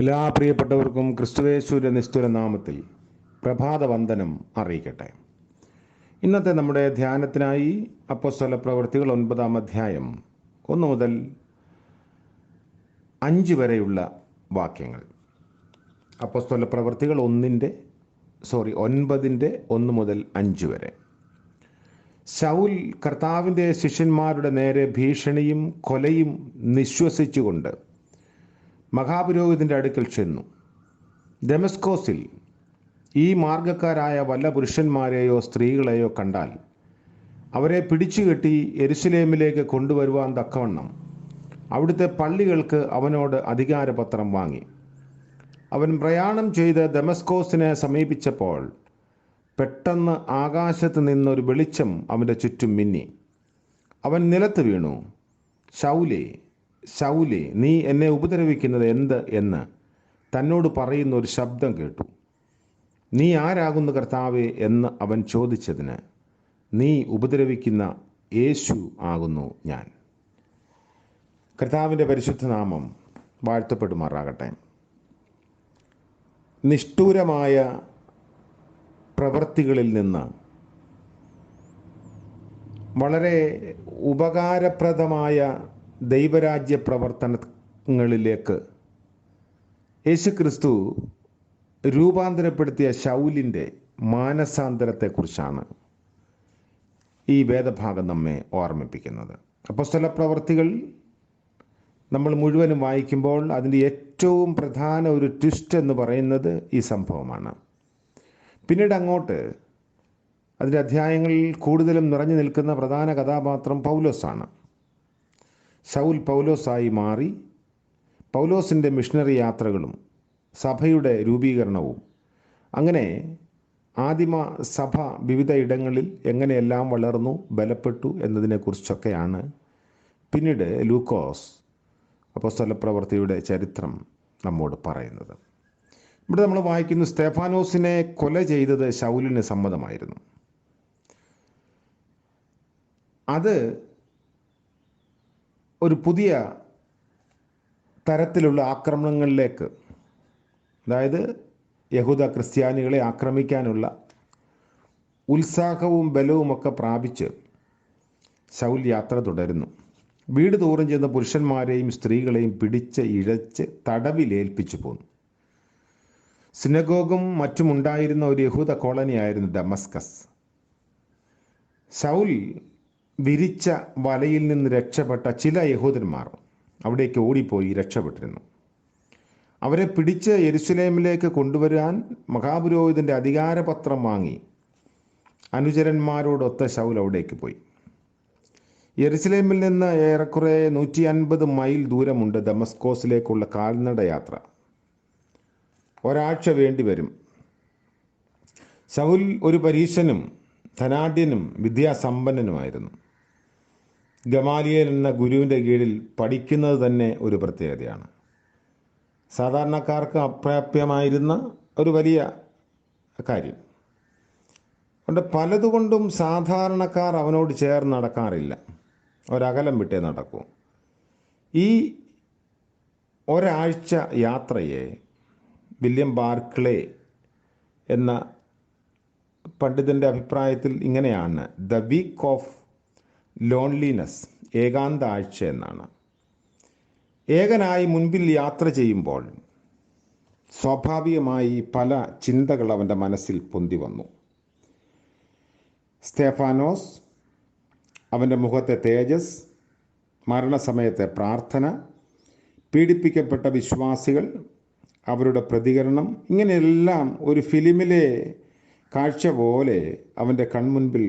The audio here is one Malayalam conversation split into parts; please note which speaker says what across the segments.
Speaker 1: എല്ലാ പ്രിയപ്പെട്ടവർക്കും ക്രിസ്തുയേശുവിൻ്റെ നിസ്തുല നാമത്തിൽ പ്രഭാത വന്ദനം അറിയിക്കട്ടെ. ഇന്നത്തെ നമ്മുടെ ധ്യാനത്തിനായി അപ്പോസ്തല പ്രവൃത്തികൾ 9-ാം അധ്യായം 1 മുതൽ 5 വരെയുള്ള വാക്യങ്ങൾ. അപ്പോസ്തല പ്രവൃത്തികൾ 9-ന്റെ 1 മുതൽ 5 വരെ. ശൗൽ കർത്താവിൻ്റെ ശിഷ്യന്മാരുടെ നേരെ ഭീഷണിയും കൊലയും നിശ്വസിച്ചുകൊണ്ട് മഹാപുരോഹിതൻ്റെ അടുക്കൽ ചെന്നു. ദമസ്കോസിൽ ഈ മാർഗക്കാരായ വല്ല പുരുഷന്മാരെയോ സ്ത്രീകളെയോ കണ്ടാൽ അവരെ പിടിച്ചുകെട്ടി യെരുശലേമിലേക്ക് കൊണ്ടുവരുവാൻ തക്കവണ്ണം അവിടുത്തെ പള്ളികൾക്ക് അവനോട് അധികാരപത്രം വാങ്ങി. അവൻ പ്രയാണം ചെയ്ത് ദമസ്കോസിനെ സമീപിച്ചപ്പോൾ പെട്ടെന്ന് ആകാശത്ത് നിന്നൊരു വെളിച്ചം അവൻ്റെ ചുറ്റും മിന്നി. അവൻ നിലത്ത് വീണു. ശൗലേ, ശൗലേ, നീ എന്നെ ഉപദ്രവിക്കുന്നത് എന്ത് എന്ന് തന്നോട് പറയുന്ന ഒരു ശബ്ദം കേട്ടു. നീ ആരാകുന്നു കർത്താവേ എന്ന് അവൻ ചോദിച്ചതിന്, നീ ഉപദ്രവിക്കുന്ന യേശു ആകുന്നു ഞാൻ. കർത്താവിൻ്റെ പരിശുദ്ധ നാമം വാഴ്ത്തപ്പെടുമാറാകട്ടെ. നിഷ്ഠൂരമായ പ്രവൃത്തികളിൽ നിന്ന് വളരെ ഉപകാരപ്രദമായ ദൈവരാജ്യ പ്രവർത്തനങ്ങളിലേക്ക് യേശുക്രിസ്തു രൂപാന്തരപ്പെടുത്തിയ ശൗലിൻ്റെ മാനസാന്തരത്തെക്കുറിച്ചാണ് ഈ വേദഭാഗം നമ്മെ ഓർമ്മിപ്പിക്കുന്നത്. അപ്പോസ്തല പ്രവൃത്തികൾ നമ്മൾ മുഴുവനും വായിക്കുമ്പോൾ അതിൻ്റെ ഏറ്റവും പ്രധാന ഒരു ട്വിസ്റ്റ് എന്ന് പറയുന്നത് ഈ സംഭവമാണ്. പിന്നീട് അങ്ങോട്ട് അതിൻ്റെ അധ്യായങ്ങളിൽ കൂടുതലും നിറഞ്ഞു നിൽക്കുന്ന പ്രധാന കഥാപാത്രം പൗലോസാണ്. ശൗൽ പൗലോസായി മാറി പൗലോസിൻ്റെ മിഷണറി യാത്രകളും സഭയുടെ രൂപീകരണവും, അങ്ങനെ ആദിമ സഭ വിവിധ ഇടങ്ങളിൽ എങ്ങനെയെല്ലാം വളർന്നു ബലപ്പെട്ടു എന്നതിനെക്കുറിച്ചൊക്കെയാണ് പിന്നീട് ലൂക്കോസ് അപ്പോസ്തല പ്രവൃത്തിയുടെ ചരിത്രം നമ്മോട് പറയുന്നത്. ഇവിടെ നമ്മൾ വായിക്കുന്നു, സ്തെഫാനോസിനെ കൊല ചെയ്തത് ശൗലിന് സമ്മതമായിരുന്നു. അത് ഒരു പുതിയ തരത്തിലുള്ള ആക്രമണങ്ങളിലേക്ക്, അതായത് യഹൂദ ക്രിസ്ത്യാനികളെ ആക്രമിക്കാനുള്ള ഉത്സാഹവും ബലവുമൊക്കെ പ്രാപിച്ച് ശൗൽ യാത്ര തുടരുന്നു. വീട് തോറും ചെന്ന പുരുഷന്മാരെയും സ്ത്രീകളെയും പിടിച്ച് ഇഴച്ച് തടവിലേൽപ്പിച്ചു പോന്നു. സിനഗോഗും മറ്റുമുണ്ടായിരുന്ന ഒരു യഹൂദ കോളനിയായിരുന്നു ഡമസ്കസ്. ശൗൽ വിരിച്ച വലയിൽ നിന്ന് രക്ഷപ്പെട്ട ചില യഹൂദന്മാർ അവിടേക്ക് ഓടിപ്പോയി രക്ഷപ്പെട്ടിരുന്നു. അവരെ പിടിച്ച് യെരുശലേമിലേക്ക് കൊണ്ടുവരാൻ മഹാപുരോഹിതൻ്റെ അധികാരപത്രം വാങ്ങി അനുചരന്മാരോടൊത്ത് ശൗൽ അവിടേക്ക് പോയി. യെരുശലേമിൽ നിന്ന് ഏറെക്കുറെ 150 മൈൽ ദൂരമുണ്ട് ദമസ്കോസിലേക്കുള്ള കാൽനട യാത്ര. ഒരാഴ്ച വേണ്ടി വരും. ശൗൽ ഒരു പരീശനും ധനാഢ്യനും വിദ്യാസമ്പന്നനുമായിരുന്നു. ഗമാലിയേൽ എന്ന ഗുരുവിൻ്റെ കീഴിൽ പഠിക്കുന്നത് തന്നെ ഒരു പ്രത്യേകതയാണ്. സാധാരണക്കാർക്ക് അപ്രാപ്യമായിരുന്ന ഒരു വലിയ കാര്യം. അതുകൊണ്ട് പലതുകൊണ്ടും സാധാരണക്കാർ അവനോട് ചേർന്ന് നടക്കാറില്ല, ഒരകലം വിട്ടേ നടക്കൂ. ഈ ഒരാഴ്ച യാത്രയെ വില്യം ബാർക്ലേ എന്ന പണ്ഡിതൻ്റെ അഭിപ്രായത്തിൽ ഇങ്ങനെയാണ്: ദ വീക്ക് ഓഫ് ലോൺലിനെസ്, ഏകാന്ത ആഴ്ച എന്നാണ്. ഏകനായി മുൻപിൽ യാത്ര ചെയ്യുമ്പോൾ സ്വാഭാവികമായി പല ചിന്തകൾ അവൻ്റെ മനസ്സിൽ പൊന്തി വന്നു. സ്തെഫാനോസ്, അവൻ്റെ മുഖത്തെ തേജസ്, മരണസമയത്തെ പ്രാർത്ഥന, പീഡിപ്പിക്കപ്പെട്ട വിശ്വാസികൾ, അവരുടെ പ്രതികരണം, ഇങ്ങനെയെല്ലാം ഒരു ഫിലിമിലെ കാഴ്ച പോലെ അവൻ്റെ കൺമുൻപിൽ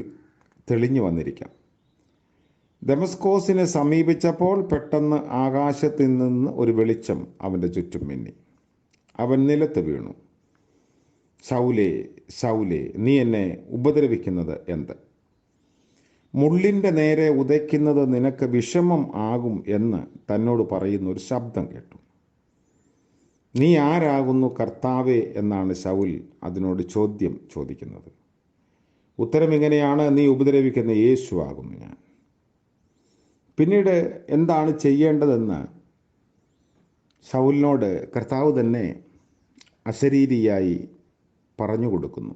Speaker 1: തെളിഞ്ഞു വന്നിരിക്കാം. ദമസ്കോസിനെ സമീപിച്ചപ്പോൾ പെട്ടെന്ന് ആകാശത്തിൽ നിന്ന് ഒരു വെളിച്ചം അവൻ്റെ ചുറ്റും മിന്നി. അവൻ നിലത്ത് വീണു. ശൗലേ, ശൗലേ, നീ എന്നെ ഉപദ്രവിക്കുന്നത് എന്ത്? മുള്ളിൻ്റെ നേരെ ഉദയ്ക്കുന്നത് നിനക്ക് വിഷമം ആകും എന്ന് തന്നോട് പറയുന്ന ഒരു ശബ്ദം കേട്ടു. നീ ആരാകുന്നു കർത്താവേ എന്നാണ് ശൗൽ അതിനോട് ചോദ്യം ചോദിക്കുന്നത്. ഉത്തരം ഇങ്ങനെയാണ്: നീ ഉപദ്രവിക്കുന്ന യേശു ആകുന്നു ഞാൻ. പിന്നീട് എന്താണ് ചെയ്യേണ്ടതെന്ന് ശൗലിനോട് കർത്താവ് തന്നെ അശരീരിയായി പറഞ്ഞു കൊടുക്കുന്നു.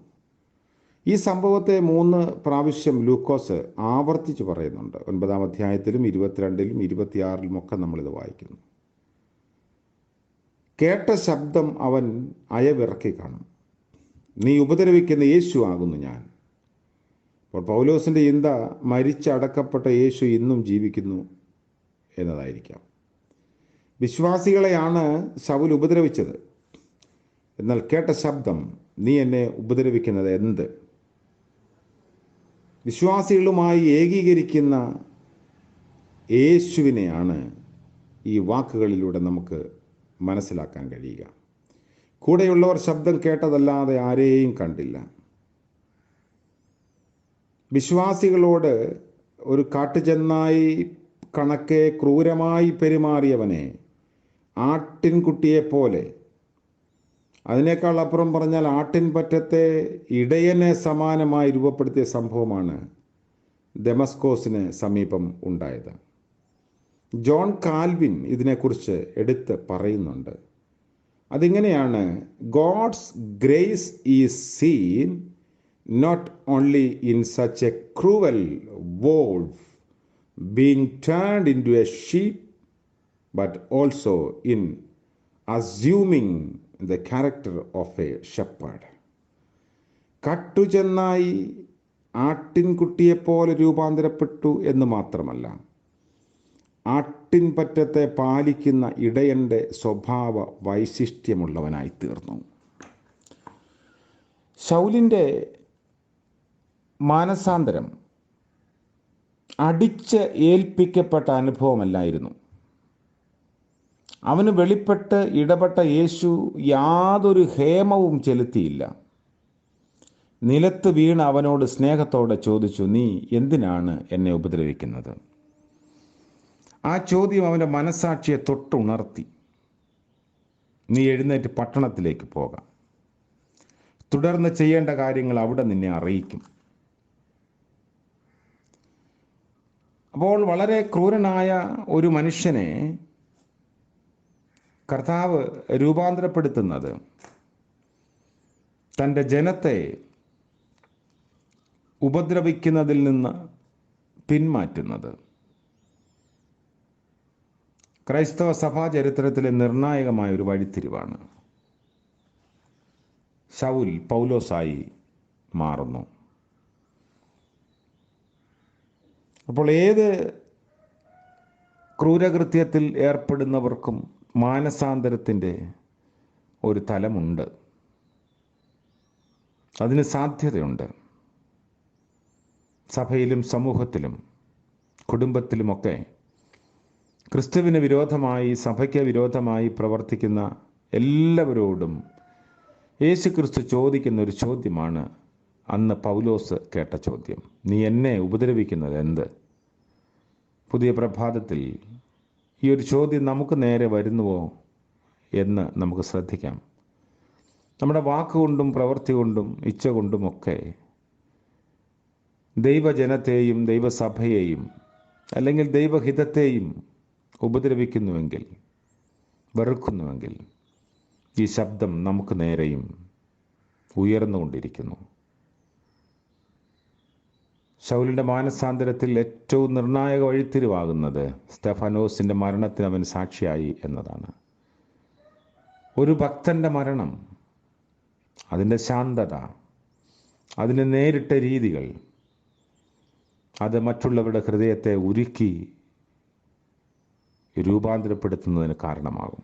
Speaker 1: ഈ സംഭവത്തെ 3 പ്രാവശ്യം ലൂക്കോസ് ആവർത്തിച്ച് പറയുന്നുണ്ട്. 9-ാം അധ്യായത്തിലും 22-ലും 26-ലും ഒക്കെ നമ്മളിത് വായിക്കുന്നു. കേട്ട ശബ്ദം അവൻ അയവിറക്കി കാണും. നീ ഉപദ്രവിക്കുന്ന യേശു ആകുന്നു ഞാൻ. അപ്പോൾ പൗലോസിൻ്റെ ചിന്ത മരിച്ചടക്കപ്പെട്ട യേശു ഇന്നും ജീവിക്കുന്നു എന്നതായിരിക്കാം. വിശ്വാസികളെയാണ് ശൗൽ ഉപദ്രവിച്ചത്. എന്നാൽ കേട്ട ശബ്ദം, നീ എന്നെ ഉപദ്രവിക്കുന്നത് എന്ത്? വിശ്വാസികളുമായി ഏകീകരിക്കുന്ന യേശുവിനെയാണ് ഈ വാക്കുകളിലൂടെ നമുക്ക് മനസ്സിലാക്കാൻ കഴിയുക. കൂടെയുള്ളവർ ശബ്ദം കേട്ടതല്ലാതെ ആരെയും കണ്ടില്ല. വിശ്വാസികളോട് ഒരു കാട്ടുചെന്നായി കണക്കെ ക്രൂരമായി പെരുമാറിയവനെ ആട്ടിൻകുട്ടിയെപ്പോലെ, അതിനേക്കാൾ അപ്പുറം പറഞ്ഞാൽ ആട്ടിൻപറ്റത്തെ ഇടയനെ സമാനമായി രൂപപ്പെടുത്തിയ സംഭവമാണ് ദമസ്കോസിന് സമീപം ഉണ്ടായത്. ജോൺ കാൽവിൻ ഇതിനെക്കുറിച്ച് എടുത്ത് പറയുന്നുണ്ട്. അതിങ്ങനെയാണ്: God's grace is seen not only in such a cruel wolf being turned in to a sheep but also in assuming the character of a shepherd. കട്ടുചെന്നായി ആട്ടിൻകുട്ടിയെപ്പോലെ രൂപാന്തരപ്പെട്ടു എന്ന് മാത്രമല്ല, ആട്ടിൻപറ്റത്തെ പാലിക്കുന്ന ഇടയൻ്റെ സ്വഭാവ വൈശിഷ്ട്യമുള്ളവനായി തീർന്നു. ശൗലിൻ്റെ മാനസാന്തരം അടിച്ച് ഏൽപ്പിക്കപ്പെട്ട അനുഭവമല്ലായിരുന്നു. അവന് വെളിപ്പെട്ട് ഇടപെട്ട യേശു യാതൊരു ഹേമവും ചെലുത്തിയില്ല. നിലത്ത് വീണ് അവനോട് സ്നേഹത്തോടെ ചോദിച്ചു, നീ എന്തിനാണ് എന്നെ ഉപദ്രവിക്കുന്നത്? ആ ചോദ്യം അവൻ്റെ മനസാക്ഷിയെ തൊട്ടുണർത്തി. നീ എഴുന്നേറ്റ് പട്ടണത്തിലേക്ക് പോകാം. തുടർന്ന് ചെയ്യേണ്ട കാര്യങ്ങൾ അവിടെ നിന്നെ അറിയിക്കും. അപ്പോൾ വളരെ ക്രൂരനായ ഒരു മനുഷ്യനെ കർത്താവ് രൂപാന്തരപ്പെടുത്തുന്നത്, തൻ്റെ ജനത്തെ ഉപദ്രവിക്കുന്നതിൽ നിന്ന് പിന്മാറ്റുന്നത് ക്രൈസ്തവ സഭാ ചരിത്രത്തിലെ നിർണായകമായ ഒരു വഴിത്തിരിവാണ്. ശൗൽ പൗലോസായി മാറുന്നു. അപ്പോൾ ഏത് ക്രൂരകൃത്യത്തിൽ ഏർപ്പെടുന്നവർക്കും മാനസാന്തരത്തിൻ്റെ ഒരു തലമുണ്ട്, അതിന് സാധ്യതയുണ്ട്. സഭയിലും സമൂഹത്തിലും കുടുംബത്തിലുമൊക്കെ ക്രിസ്തുവിന് വിരോധമായി, സഭയ്ക്ക് വിരോധമായി പ്രവർത്തിക്കുന്ന എല്ലാവരോടും യേശു ക്രിസ്തു ചോദിക്കുന്ന ഒരു ചോദ്യമാണ് അന്ന് പൗലോസ് കേട്ട ചോദ്യം: നീ എന്നെ ഉപദ്രവിക്കുന്നത് എന്ത്? പുതിയ പ്രഭാതത്തിൽ ഈ ഒരു ചോദ്യം നമുക്ക് നേരെ വരുന്നുവോ എന്ന് നമുക്ക് ശ്രദ്ധിക്കാം. നമ്മുടെ വാക്കുകൊണ്ടും പ്രവൃത്തി കൊണ്ടും ഇച്ഛ കൊണ്ടുമൊക്കെ ദൈവജനത്തെയും ദൈവസഭയെയും അല്ലെങ്കിൽ ദൈവഹിതത്തെയും ഉപദ്രവിക്കുന്നുവെങ്കിൽ, വെറുക്കുന്നുവെങ്കിൽ, ഈ ശബ്ദം നമുക്ക് നേരെയും ഉയർന്നുകൊണ്ടിരിക്കുന്നു. ശൗലിൻ്റെ മാനസാന്തരത്തിൽ ഏറ്റവും നിർണായക വഴിത്തിരിവാകുന്നത് സ്തെഫാനോസിൻ്റെ മരണത്തിന് അവൻ സാക്ഷിയായി എന്നതാണ്. ഒരു ഭക്തൻ്റെ മരണം, അതിൻ്റെ ശാന്തത, അതിന് നേരിട്ട രീതികൾ, അത് മറ്റുള്ളവരുടെ ഹൃദയത്തെ ഉരുക്കി രൂപാന്തരപ്പെടുത്തുന്നതിന് കാരണമാകും.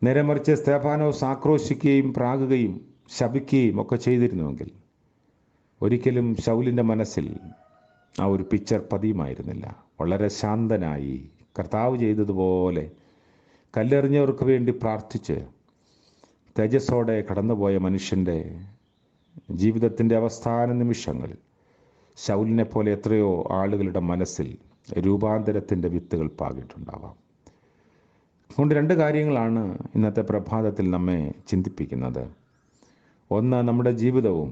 Speaker 1: നേരെ മറിച്ച് സ്തെഫാനോസ് ആക്രോശിക്കുകയും പ്രാകുകയും ശപിക്കുകയും ഒക്കെ ചെയ്തിരുന്നുവെങ്കിൽ ഒരിക്കലും ശൗലിൻ്റെ മനസ്സിൽ ആ ഒരു പിക്ചർ പതിയുമായിരുന്നില്ല. വളരെ ശാന്തനായി കർത്താവ് ചെയ്തതുപോലെ കല്ലെറിഞ്ഞവർക്ക് വേണ്ടി പ്രാർത്ഥിച്ച് തേജസ്സോടെ കടന്നുപോയ മനുഷ്യൻ്റെ ജീവിതത്തിൻ്റെ അവസാന നിമിഷങ്ങൾ ശൗലിനെ പോലെ എത്രയോ ആളുകളുടെ മനസ്സിൽ രൂപാന്തരത്തിൻ്റെ വിത്തുകൾ പാകിയിട്ടുണ്ടാവാം. അതുകൊണ്ട് 2 കാര്യങ്ങളാണ് ഇന്നത്തെ പ്രഭാതത്തിൽ നമ്മെ ചിന്തിപ്പിക്കുന്നത്. ഒന്ന്, നമ്മുടെ ജീവിതവും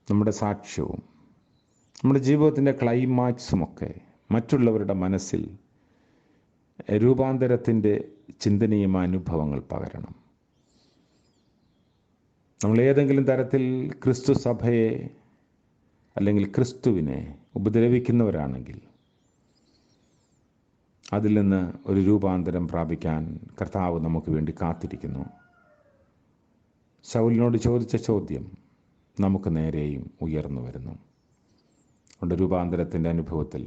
Speaker 1: നമ്മുടെ സാക്ഷ്യവും നമ്മുടെ ജീവിതത്തിൻ്റെ ക്ലൈമാക്സുമൊക്കെ മറ്റുള്ളവരുടെ മനസ്സിൽ രൂപാന്തരത്തിൻ്റെ ചിന്തനീയ അനുഭവങ്ങൾ പകരണം. നമ്മൾ ഏതെങ്കിലും തരത്തിൽ ക്രിസ്തു സഭയെ അല്ലെങ്കിൽ ക്രിസ്തുവിനെ ഉപദ്രവിക്കുന്നവരാണെങ്കിൽ അതിൽ നിന്ന് ഒരു രൂപാന്തരം പ്രാപിക്കാൻ കർത്താവ് നമുക്ക് വേണ്ടി കാത്തിരിക്കുന്നു. ശൗലിനോട് ചോദിച്ച ചോദ്യം നമുക്ക് നേരെയും ഉയർന്നു വരുന്നു. അതുകൊണ്ട് രൂപാന്തരത്തിൻ്റെ അനുഭവത്തിൽ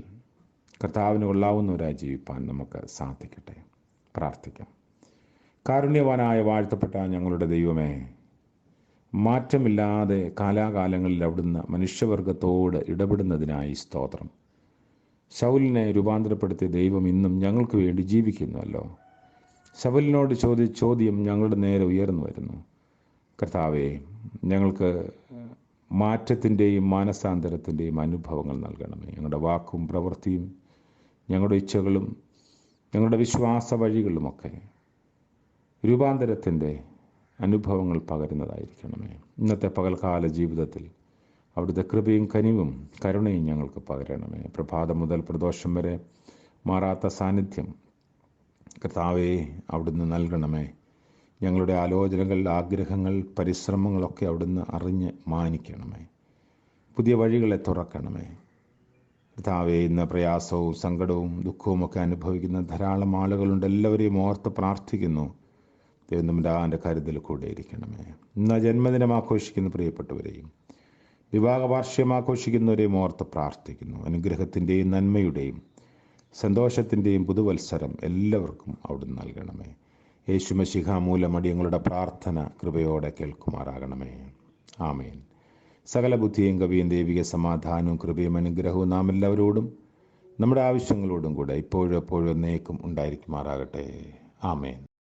Speaker 1: കർത്താവിന് കൊള്ളാവുന്നവരായി ജീവിപ്പാൻ നമുക്ക് സാധിക്കട്ടെ. പ്രാർത്ഥിക്കാം. കാരുണ്യവാനായ വാഴ്ത്തപ്പെട്ട ഞങ്ങളുടെ ദൈവമേ, മാറ്റമില്ലാതെ കാലാകാലങ്ങളിൽ അവിടുന്ന് മനുഷ്യവർഗത്തോട് ഇടപെടുന്നതിനായി സ്തോത്രം. ശൗലിനെ രൂപാന്തരപ്പെടുത്തിയ ദൈവം ഇന്നും ഞങ്ങൾക്ക് വേണ്ടി ജീവിക്കുന്നുവല്ലോ. ശൗലിനോട് ചോദ്യം ഞങ്ങളുടെ നേരെ ഉയർന്നു വരുന്നു. കർത്താവേ, ഞങ്ങൾക്ക് മാറ്റത്തിൻ്റെയും മാനസാന്തരത്തിൻ്റെയും അനുഭവങ്ങൾ നൽകണമേ. ഞങ്ങളുടെ വാക്കും പ്രവൃത്തിയും ഞങ്ങളുടെ ഇച്ഛകളും ഞങ്ങളുടെ വിശ്വാസ വഴികളുമൊക്കെ രൂപാന്തരത്തിൻ്റെ അനുഭവങ്ങൾ പകരുന്നതായിരിക്കണമേ. ഇന്നത്തെ പകൽക്കാല ജീവിതത്തിൽ അവിടുത്തെ കൃപയും കനിവും കരുണയും ഞങ്ങൾക്ക് പകരണമേ. പ്രഭാതം മുതൽ പ്രദോഷം വരെ മാറാത്ത സാന്നിധ്യം കർത്താവേ അവിടുന്ന് നൽകണമേ. ഞങ്ങളുടെ ആലോചനകൾ, ആഗ്രഹങ്ങൾ, പരിശ്രമങ്ങളൊക്കെ അവിടുന്ന് അറിഞ്ഞ് മാനിക്കണമേ. പുതിയ വഴികളെ തുറക്കണമേ. കർത്താവേ, ഇന്ന് പ്രയാസവും സങ്കടവും ദുഃഖവും ഒക്കെ അനുഭവിക്കുന്ന ധാരാളം ആളുകളുണ്ട്. എല്ലാവരെയും ഓർത്ത് പ്രാർത്ഥിക്കുന്നു. ദൈവം നമ്മുടെ കരുതൽ കൂടെ ഇരിക്കണമേ. ഇന്ന് ജന്മദിനം ആഘോഷിക്കുന്ന പ്രിയപ്പെട്ടവരെയും വിവാഹ വാർഷികം ആഘോഷിക്കുന്നവരെയും ഓർത്ത് പ്രാർത്ഥിക്കുന്നു. അനുഗ്രഹത്തിൻ്റെയും നന്മയുടെയും സന്തോഷത്തിൻ്റെയും പുതുവത്സരം എല്ലാവർക്കും അവിടുന്ന് നൽകണമേ. യേശു മശിഹ മൂലം അടിയങ്ങളുടെ പ്രാർത്ഥന കൃപയോടെ കേൾക്കുമാറാകണമേ. ആമേൻ. സകല ബുദ്ധിയും കവിയും ദൈവിക സമാധാനവും കൃപയും അനുഗ്രഹവും നാം എല്ലാവരോടും നമ്മുടെ ആവശ്യങ്ങളോടും കൂടെ ഇപ്പോഴും എപ്പോഴും എന്നേക്കും ഉണ്ടായിരിക്കുമാറാകട്ടെ. ആമേൻ.